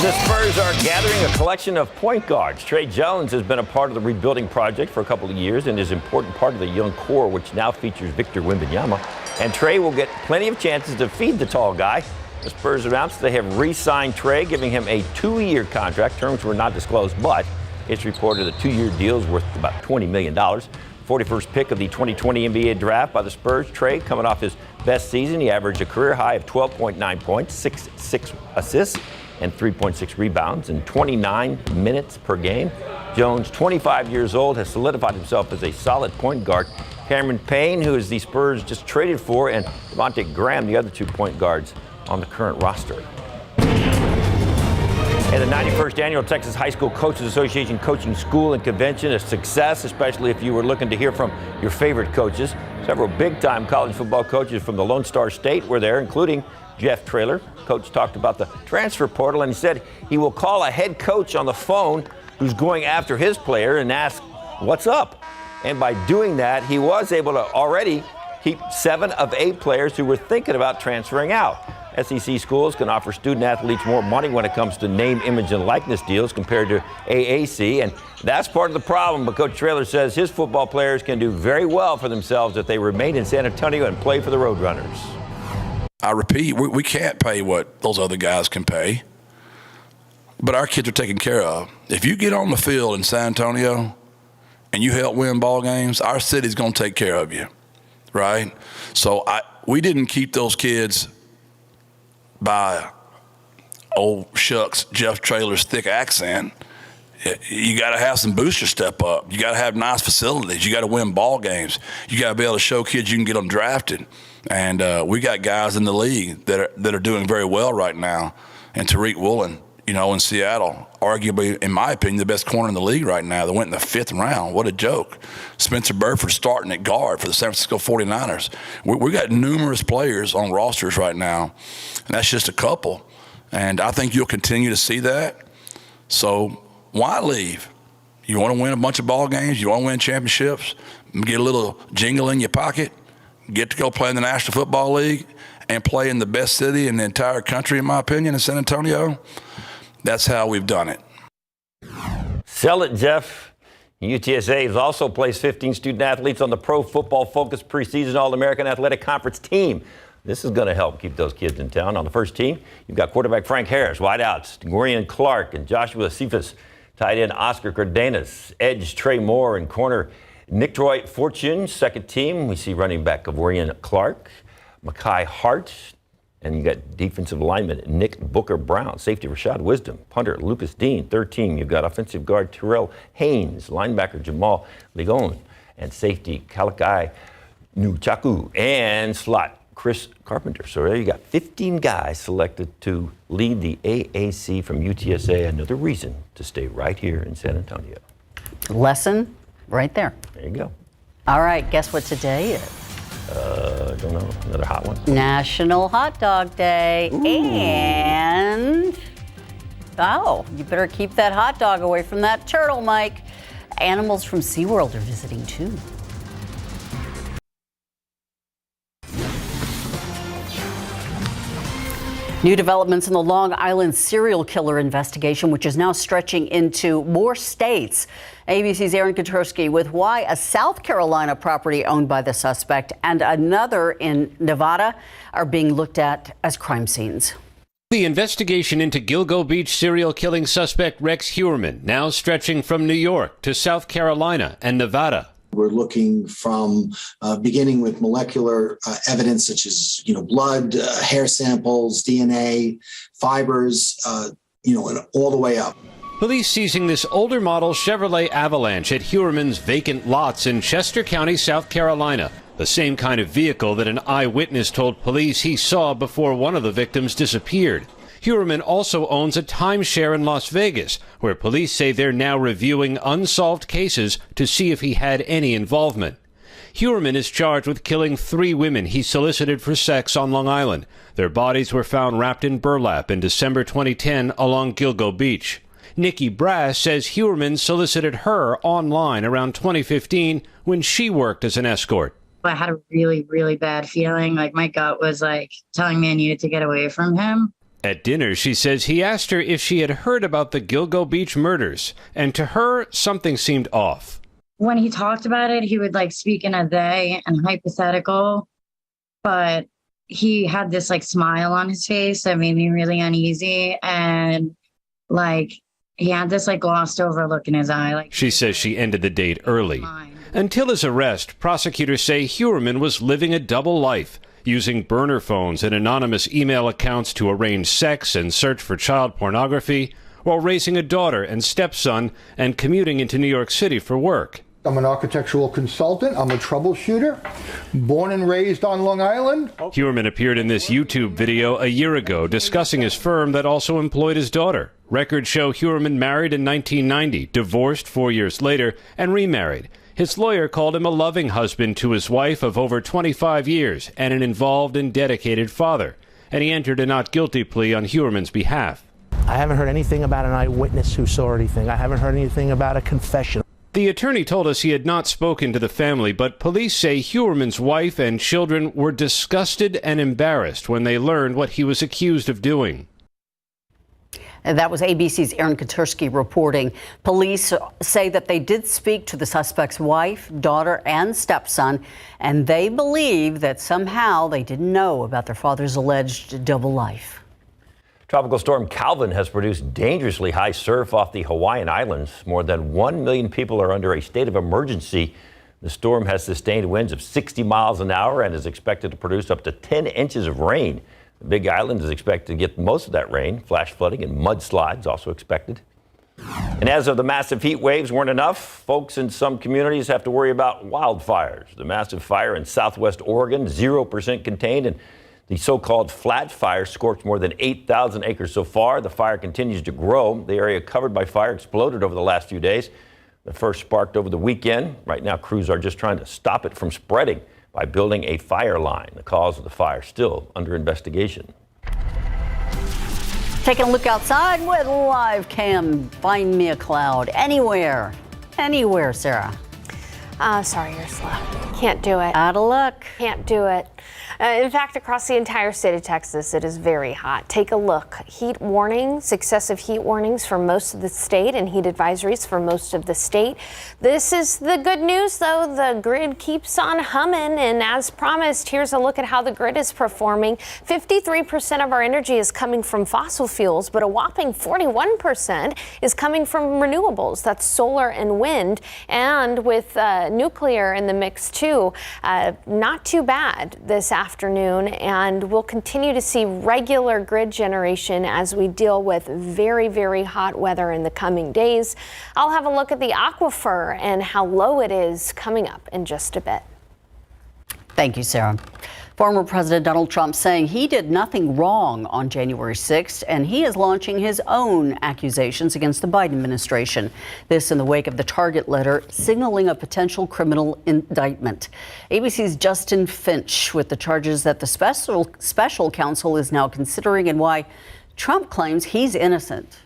The Spurs are gathering a collection of point guards. Trey Jones has been a part of the rebuilding project for a couple of years and is an important part of the young core, which now features Victor Wembanyama. And Trey will get plenty of chances to feed the tall guy. The Spurs announced they have re-signed Trey, giving him a 2-year contract. Terms were not disclosed, but it's reported a 2-year deal is worth about $20 million. 41st pick of the 2020 NBA draft by the Spurs. Trey, coming off his best season, he averaged a career high of 12.9 points, 6 assists, and 3.6 rebounds in 29 minutes per game. Jones, 25 years old, has solidified himself as a solid point guard. Cameron Payne, who is the Spurs just traded for, and Devontae Graham, the other 2 point guards on the current roster. And the 91st Annual Texas High School Coaches Association Coaching School and Convention, a success, especially if you were looking to hear from your favorite coaches. Several big-time college football coaches from the Lone Star State were there, including Jeff Traylor. Coach talked about the transfer portal, and he said he will call a head coach on the phone who's going after his player and ask, what's up? And by doing that, he was able to already keep 7 of 8 players who were thinking about transferring out. SEC schools can offer student athletes more money when it comes to name, image, and likeness deals compared to AAC, and that's part of the problem. But Coach Traylor says his football players can do very well for themselves if they remain in San Antonio and play for the Roadrunners. I repeat, we can't pay what those other guys can pay, but our kids are taken care of. If you get on the field in San Antonio and you help win ball games, our city's going to take care of you, right? So we didn't keep those kids by old shucks Jeff Traylor's thick accent. You got to have some boosters step up. You got to have nice facilities. You got to win ball games. You got to be able to show kids you can get them drafted. And we got guys in the league that are doing very well right now. And Tariq Woolen, in Seattle, arguably, in my opinion, the best corner in the league right now. They went in the 5th round. What a joke. Spencer Burford starting at guard for the San Francisco 49ers. We got numerous players on rosters right now, and that's just a couple. And I think you'll continue to see that. So why leave? You want to win a bunch of ball games? You want to win championships? Get a little jingle in your pocket? Get to go play in the National Football League and play in the best city in the entire country, in my opinion, in San Antonio? That's how we've done it. Sell it, Jeff. UTSA has also placed 15 student athletes on the Pro Football Focus preseason All-American Athletic Conference team. This is going to help keep those kids in town. On the first team, you've got quarterback Frank Harris, wideouts Dorian Clark and Joshua Cephas, tight end Oscar Cardenas, edge Trey Moore, and corner Nick Troy Fortune. Second team, we see running back Dorian Clark, Mekhi Hart, and you got defensive lineman Nick Booker Brown, safety Rashad Wisdom, punter Lucas Dean. Third team, you've got offensive guard Terrell Haynes, linebacker Jamal Ligon, and safety Kalakai Nuchaku, and slot Chris Carpenter. So there you got 15 guys selected to lead the AAC from UTSA. Another reason to stay right here in San Antonio. Lesson right there. There you go. All right, guess what today is? I don't know. Another hot one. National Hot Dog Day. Ooh. And, you better keep that hot dog away from that turtle, Mike. Animals from SeaWorld are visiting, too. New developments in the Long Island serial killer investigation, which is now stretching into more states. ABC's Aaron Katersky with why a South Carolina property owned by the suspect and another in Nevada are being looked at as crime scenes. The investigation into Gilgo Beach serial killing suspect Rex Heuermann now stretching from New York to South Carolina and Nevada. We're looking from beginning with molecular evidence such as, blood, hair samples, DNA, fibers, and all the way up. Police seizing this older model Chevrolet Avalanche at Heuermann's vacant lots in Chester County, South Carolina. The same kind of vehicle that an eyewitness told police he saw before one of the victims disappeared. Heuermann also owns a timeshare in Las Vegas, where police say they're now reviewing unsolved cases to see if he had any involvement. Heuermann is charged with killing 3 women he solicited for sex on Long Island. Their bodies were found wrapped in burlap in December 2010 along Gilgo Beach. Nikki Brass says Heuermann solicited her online around 2015 when she worked as an escort. I had a really, really bad feeling. My gut was telling me I needed to get away from him. At dinner, she says he asked her if she had heard about the Gilgo Beach murders, and to her, something seemed off. When he talked about it, he would speak in a they and hypothetical, but he had this smile on his face that made me really uneasy, and he had this glossed over look in his eye. She says she ended the date early. Until his arrest, prosecutors say Huerman was living a double life, using burner phones and anonymous email accounts to arrange sex and search for child pornography, while raising a daughter and stepson and commuting into New York City for work. I'm an architectural consultant. I'm a troubleshooter, born and raised on Long Island. Huerman appeared in this YouTube video a year ago discussing his firm that also employed his daughter. Records show Huerman married in 1990, divorced 4 years later, and remarried. His lawyer called him a loving husband to his wife of over 25 years and an involved and dedicated father. And he entered a not guilty plea on Huerman's behalf. I haven't heard anything about an eyewitness who saw anything. I haven't heard anything about a confession. The attorney told us he had not spoken to the family, but police say Huerman's wife and children were disgusted and embarrassed when they learned what he was accused of doing. And that was ABC's Aaron Katursky reporting. Police say that they did speak to the suspect's wife, daughter, and stepson, and they believe that somehow they didn't know about their father's alleged double life. Tropical storm Calvin has produced dangerously high surf off the Hawaiian Islands. More than 1 million people are under a state of emergency. The storm has sustained winds of 60 miles an hour and is expected to produce up to 10 inches of rain. The Big Island is expected to get most of that rain. Flash flooding and mudslides also expected. And as of the massive heat waves weren't enough, folks in some communities have to worry about wildfires. The massive fire in southwest Oregon, 0% contained, and the so-called flat fire scorched more than 8,000 acres so far. The fire continues to grow. The area covered by fire exploded over the last few days. The first sparked over the weekend. Right now, crews are just trying to stop it from spreading by building a fire line. The cause of the fire still under investigation. Taking a look outside with live cam. Find me a cloud anywhere. Anywhere, Sarah. Sorry, Ursula. Can't do it. Out of luck. Can't do it. In fact, across the entire state of Texas, it is very hot. Take a look. Heat warnings, excessive heat warnings for most of the state and heat advisories for most of the state. This is the good news, though. The grid keeps on humming. And as promised, here's a look at how the grid is performing. 53% of our energy is coming from fossil fuels, but a whopping 41% is coming from renewables. That's solar and wind. And with nuclear in the mix, too, not too bad this afternoon, and we'll continue to see regular grid generation as we deal with very, very hot weather in the coming days. I'll have a look at the aquifer and how low it is coming up in just a bit. Thank you, Sarah. Former President Donald Trump saying he did nothing wrong on January 6th, and he is launching his own accusations against the Biden administration. This in the wake of the Target letter signaling a potential criminal indictment. ABC's Justin Finch with the charges that the special counsel is now considering and why Trump claims he's innocent.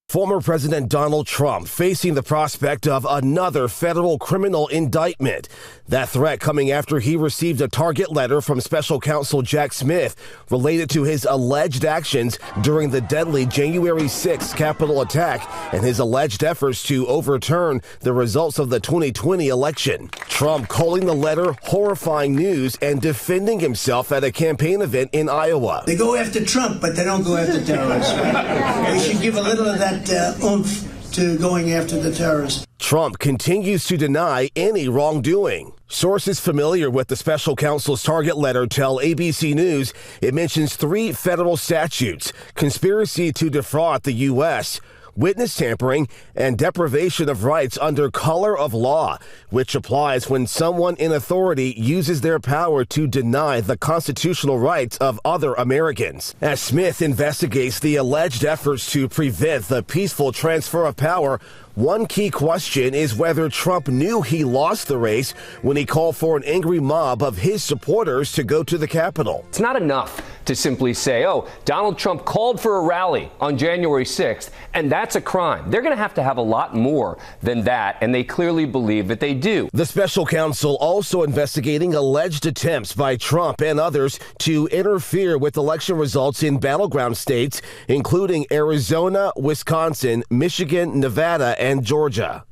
Former President Donald Trump facing the prospect of another federal criminal indictment. That threat coming after he received a target letter from special counsel Jack Smith related to his alleged actions during the deadly January 6th Capitol attack and his alleged efforts to overturn the results of the 2020 election. Trump calling the letter horrifying news and defending himself at a campaign event in Iowa. They go after Trump, but they don't go after terrorists. They should give a little of that oomph to going after the terrorists. Trump continues to deny any wrongdoing. Sources familiar with the special counsel's target letter tell ABC News it mentions 3 federal statutes: conspiracy to defraud the U.S., witness tampering, and deprivation of rights under color of law, which applies when someone in authority uses their power to deny the constitutional rights of other Americans. As Smith investigates the alleged efforts to prevent the peaceful transfer of power, One key question is whether Trump knew he lost the race when he called for an angry mob of his supporters to go to the Capitol. It's not enough to simply say, oh, Donald Trump called for a rally on January 6th, and that's a crime. They're going to have a lot more than that, and they clearly believe that they do. The special counsel also investigating alleged attempts by Trump and others to interfere with election results in battleground states, including Arizona, Wisconsin, Michigan, Nevada, and Georgia.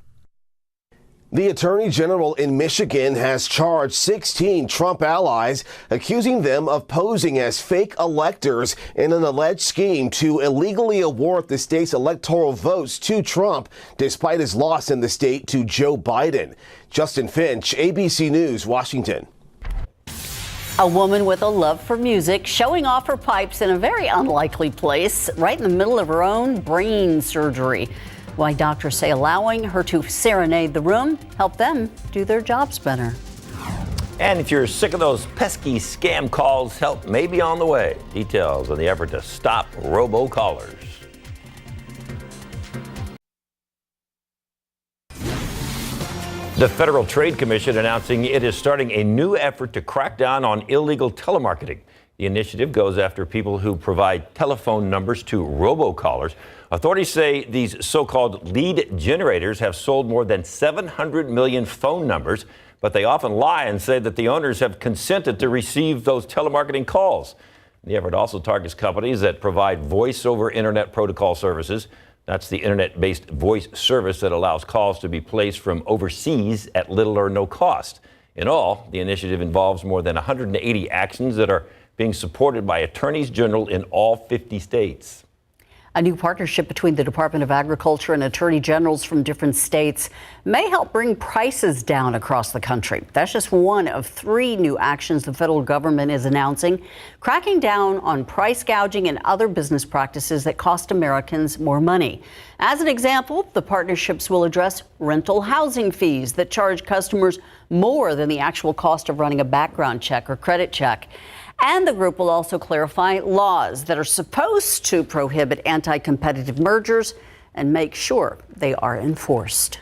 The Attorney General in Michigan has charged 16 Trump allies, accusing them of posing as fake electors in an alleged scheme to illegally award the state's electoral votes to Trump, despite his loss in the state to Joe Biden. Justin Finch, ABC News, Washington. A woman with a love for music showing off her pipes in a very unlikely place, right in the middle of her own brain surgery. Why doctors say allowing her to serenade the room help them do their jobs better. And if you're sick of those pesky scam calls, help may be on the way. Details on the effort to stop robocallers. The Federal Trade Commission announcing it is starting a new effort to crack down on illegal telemarketing. The initiative goes after people who provide telephone numbers to robocallers. Authorities say these so-called lead generators have sold more than 700 million phone numbers, but they often lie and say that the owners have consented to receive those telemarketing calls. The effort also targets companies that provide voice over internet protocol services. That's the internet-based voice service that allows calls to be placed from overseas at little or no cost. In all, the initiative involves more than 180 actions that are being supported by attorneys general in all 50 states. A new partnership between the Department of Agriculture and attorney generals from different states may help bring prices down across the country. That's just one of 3 new actions the federal government is announcing, cracking down on price gouging and other business practices that cost Americans more money. As an example, the partnerships will address rental housing fees that charge customers more than the actual cost of running a background check or credit check. And the group will also clarify laws that are supposed to prohibit anti-competitive mergers and make sure they are enforced.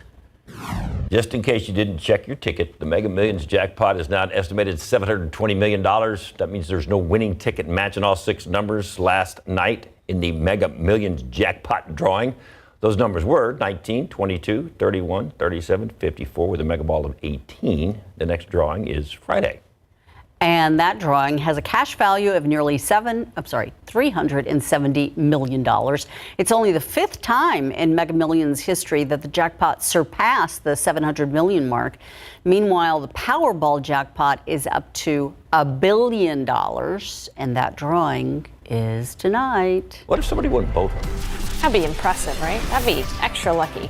Just in case you didn't check your ticket, the Mega Millions jackpot is now an estimated $720 million. That means there's no winning ticket matching all 6 numbers last night in the Mega Millions jackpot drawing. Those numbers were 19, 22, 31, 37, 54 with a mega ball of 18. The next drawing is Friday. And that drawing has a cash value of nearly $370 million. It's only the 5th time in Mega Millions history that the jackpot surpassed the 700 million mark. Meanwhile, the Powerball jackpot is up to $1 billion, and that drawing is tonight. What if somebody won both of them? That'd be impressive, right? That'd be extra lucky.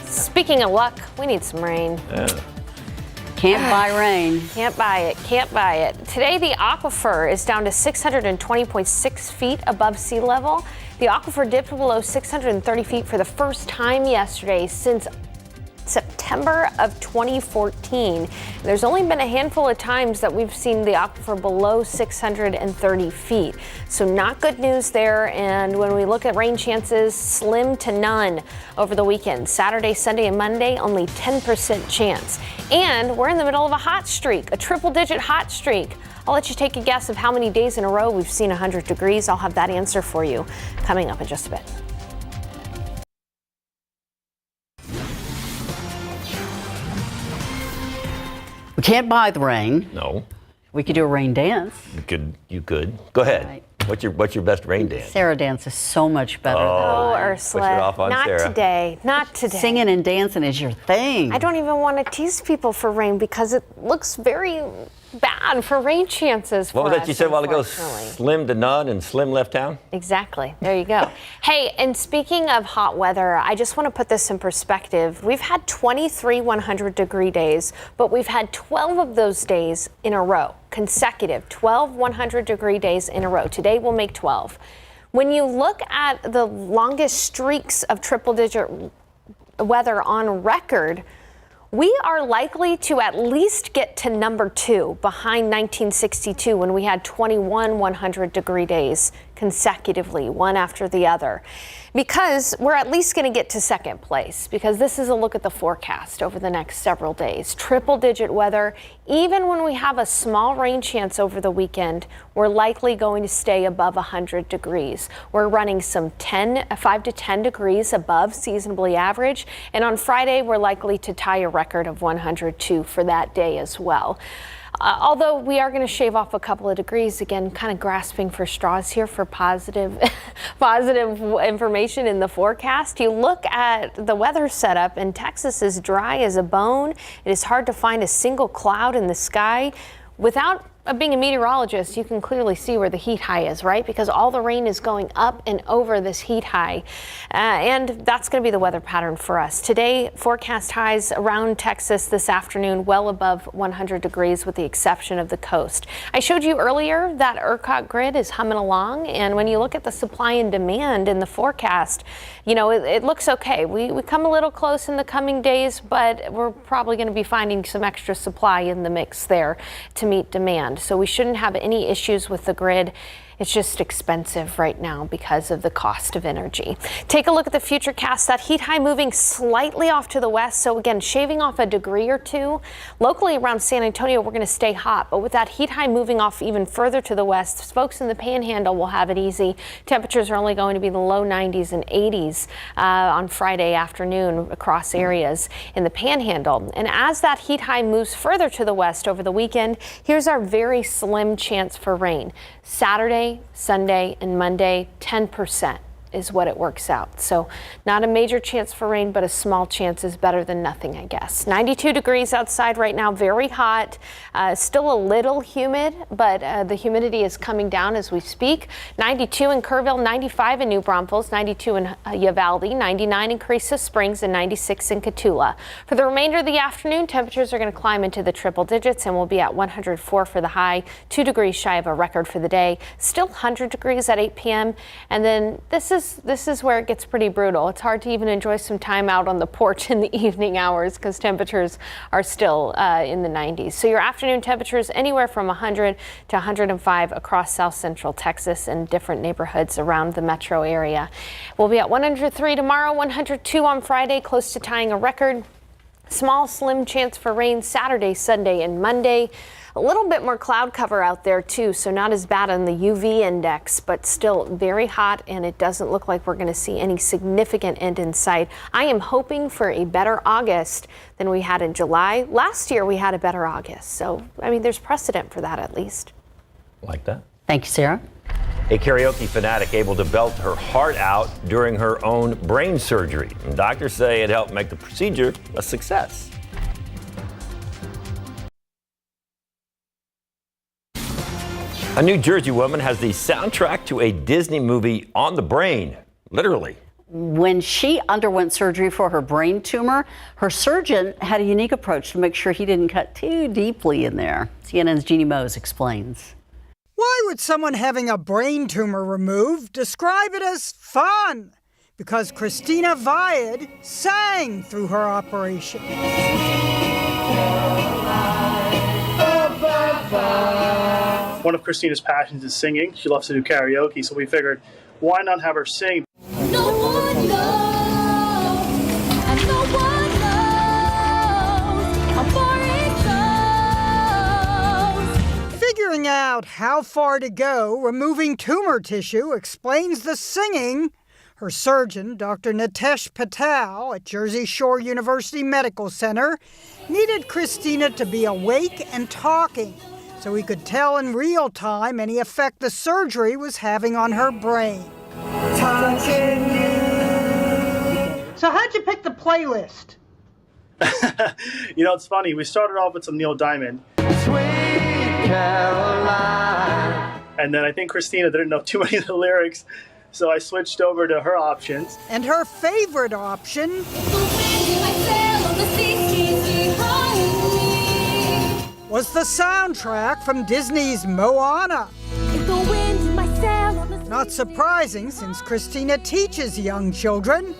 Speaking of luck, we need some rain. Yeah. Can't buy rain. Can't buy it. Can't buy it. Today, the aquifer is down to 620.6 feet above sea level. The aquifer dipped below 630 feet for the first time yesterday since September of 2014. There's only been a handful of times that we've seen the aquifer below 630 feet. So not good news there. And when we look at rain chances, slim to none over the weekend. Saturday, Sunday, and Monday, only 10% chance. And we're in the middle of a hot streak, a triple-digit hot streak. I'll let you take a guess of how many days in a row we've seen 100 degrees. I'll have that answer for you coming up in just a bit. We can't buy the rain. No. We could do a rain dance. You could. Go ahead. Right. What's your best rain dance? Sarah dance is so much better. Oh, than Ursula. Push it off on Not Sarah. today. Not today. Singing and dancing is your thing. I don't even want to tease people for rain because it looks very bad for rain chances for What was that us, you said a while ago? unfortunately. Slim to none and slim left town? Exactly. There you go. Hey, and speaking of hot weather, I just want to put this in perspective. We've had 23 100-degree days, but we've had 12 of those days in a row, consecutive, 12 100-degree days in a row. Today will make 12. When you look at the longest streaks of triple-digit weather on record, we are likely to at least get to number 2 behind 1962 when we had 21 100-degree days consecutively, one after the other. Because we're at least going to get to second place, because this is a look at the forecast over the next several days. Triple-digit weather. Even when we have a small rain chance over the weekend, we're likely going to stay above 100 degrees. We're running some 5 to 10 degrees above seasonably average. And on Friday, we're likely to tie a record of 102 for that day as well. Although we are going to shave off a couple of degrees, again, kind of grasping for straws here for positive information in the forecast. You look at the weather setup, and Texas is dry as a bone. It is hard to find a single cloud in the sky. Without being a meteorologist, you can clearly see where the heat high is, right? Because all the rain is going up and over this heat high. And that's going to be the weather pattern for us. Today, forecast highs around Texas this afternoon, well above 100 degrees with the exception of the coast. I showed you earlier that ERCOT grid is humming along. And when you look at the supply and demand in the forecast, you know, it looks okay. We come a little close in the coming days, but we're probably going to be finding some extra supply in the mix there to meet demand. So we shouldn't have any issues with the grid. It's just expensive right now because of the cost of energy. Take a look at the futurecast. That heat high moving slightly off to the west. So again, shaving off a degree or two. Locally around San Antonio, we're going to stay hot. But with that heat high moving off even further to the west, folks in the Panhandle will have it easy. Temperatures are only going to be in the low 90s and 80s on Friday afternoon across areas in the Panhandle. And as that heat high moves further to the west over the weekend, here's our very slim chance for rain. Saturday, Sunday, and Monday, 10% is what it works out. So not a major chance for rain, but a small chance is better than nothing, I guess. 92 degrees outside right now, very hot. Still a little humid, but the humidity is coming down as we speak. 92 in Kerrville, 95 in New Braunfels, 92 in Uvalde, 99 in Carrizo Springs, and 96 in Cotulla. For the remainder of the afternoon, temperatures are going to climb into the triple digits and we'll be at 104 for the high, 2 degrees shy of a record for the day. Still 100 degrees at 8 p.m. And then this is where it gets pretty brutal. It's hard to even enjoy some time out on the porch in the evening hours because temperatures are still in the 90s. So your afternoon temperatures anywhere from 100 to 105 across south central Texas and different neighborhoods around the metro area. We'll be at 103 tomorrow, 102 on Friday, close to tying a record. Small, slim chance for rain Saturday, Sunday, and Monday. A little bit more cloud cover out there too, so not as bad on the UV index, but still very hot, and it doesn't look like we're going to see any significant end in sight. I am hoping for a better August than we had in July. Last year we had a better August, so I mean there's precedent for that at least. Like that. Thank you, Sarah. A karaoke fanatic able to belt her heart out during her own brain surgery. And doctors say it helped make the procedure a success. A New Jersey woman has the soundtrack to a Disney movie on the brain, literally. When she underwent surgery for her brain tumor, her surgeon had a unique approach to make sure he didn't cut too deeply in there. CNN's Jeannie Mose explains. Why would someone having a brain tumor removed describe it as fun? Because Christina Viad sang through her operation. One of Christina's passions is singing. She loves to do karaoke, so we figured, why not have her sing? No one knows, and no one knows how far it goes. Figuring out how far to go removing tumor tissue explains the singing. Her surgeon, Dr. Nitesh Patel at Jersey Shore University Medical Center, needed Christina to be awake and talking so he could tell in real time any effect the surgery was having on her brain. So how'd you pick the playlist? You know, it's funny. We started off with some Neil Diamond. Sweet Caroline. And then I think Christina didn't know too many of the lyrics, so I switched over to her options. And her favorite option was the soundtrack from Disney's Moana. Not surprising, since Christina teaches young children.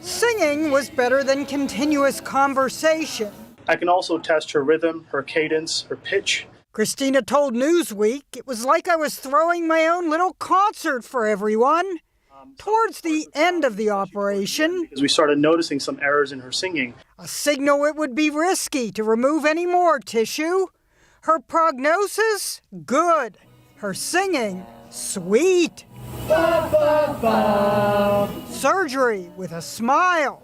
Singing was better than continuous conversation. I can also test her rhythm, her cadence, her pitch. Christina told Newsweek it was like I was throwing my own little concert for everyone. Towards the end of the operation, Because we started noticing some errors in her singing. a signal it would be risky to remove any more tissue. Her prognosis? Good. Her singing? Sweet. Surgery with a smile.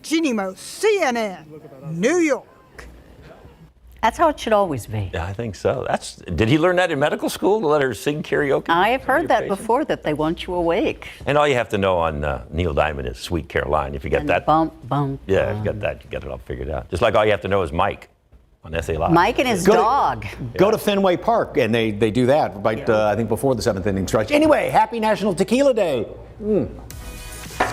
Jeannie Mo, CNN, New York. That's how it should always be. Yeah, I think so. Did he learn that in medical school to let her sing karaoke? I have heard that before, that they want you awake. And all you have to know on Neil Diamond is Sweet Caroline. If you get that. Bump, bump. Yeah, if you got that, you got it all figured out. Just like all you have to know is Mike on SA Live. Mike and his dog. Go to Fenway Park, and they do that right, I think, before the 7th inning stretch. Anyway, happy National Tequila Day.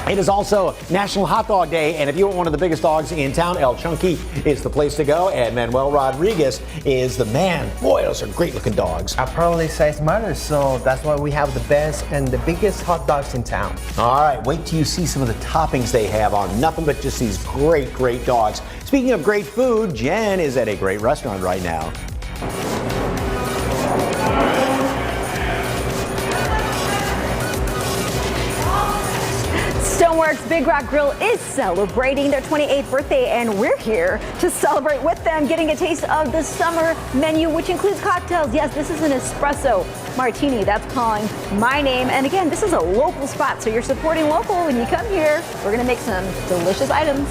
It is also National Hot Dog Day, and if you want one of the biggest dogs in town, El Chunky is the place to go, and Manuel Rodriguez is the man. Boy, those are great-looking dogs. Apparently size matters, so that's why we have the best and the biggest hot dogs in town. All right, wait till you see some of the toppings they have on. Nothing but just these great, great dogs. Speaking of great food, Jen is at a great restaurant right now. Stoneworks Big Rock Grill is celebrating their 28th birthday, and we're here to celebrate with them, getting a taste of the summer menu, which includes cocktails. Yes, this is an espresso martini that's calling my name. And again, this is a local spot, so you're supporting local when you come here. We're going to make some delicious items.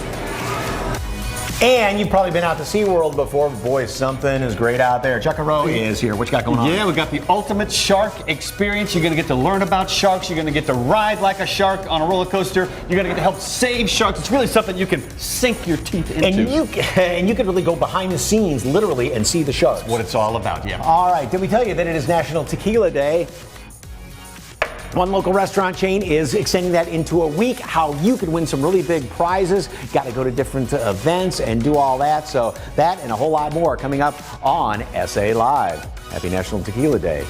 And you've probably been out to SeaWorld before. Boy, something is great out there. Chuck Rowe is here. What you got going on? Yeah, we got the ultimate shark experience. You're going to get to learn about sharks. You're going to get to ride like a shark on a roller coaster. You're going to get to help save sharks. It's really something you can sink your teeth into. And you can really go behind the scenes, literally, and see the sharks. That's what it's all about, yeah. All right, did we tell you that it is National Tequila Day? One local restaurant chain is extending that into a week. How you can win some really big prizes. Got to go to different events and do all that. So that and a whole lot more coming up on SA Live. Happy National Tequila Day.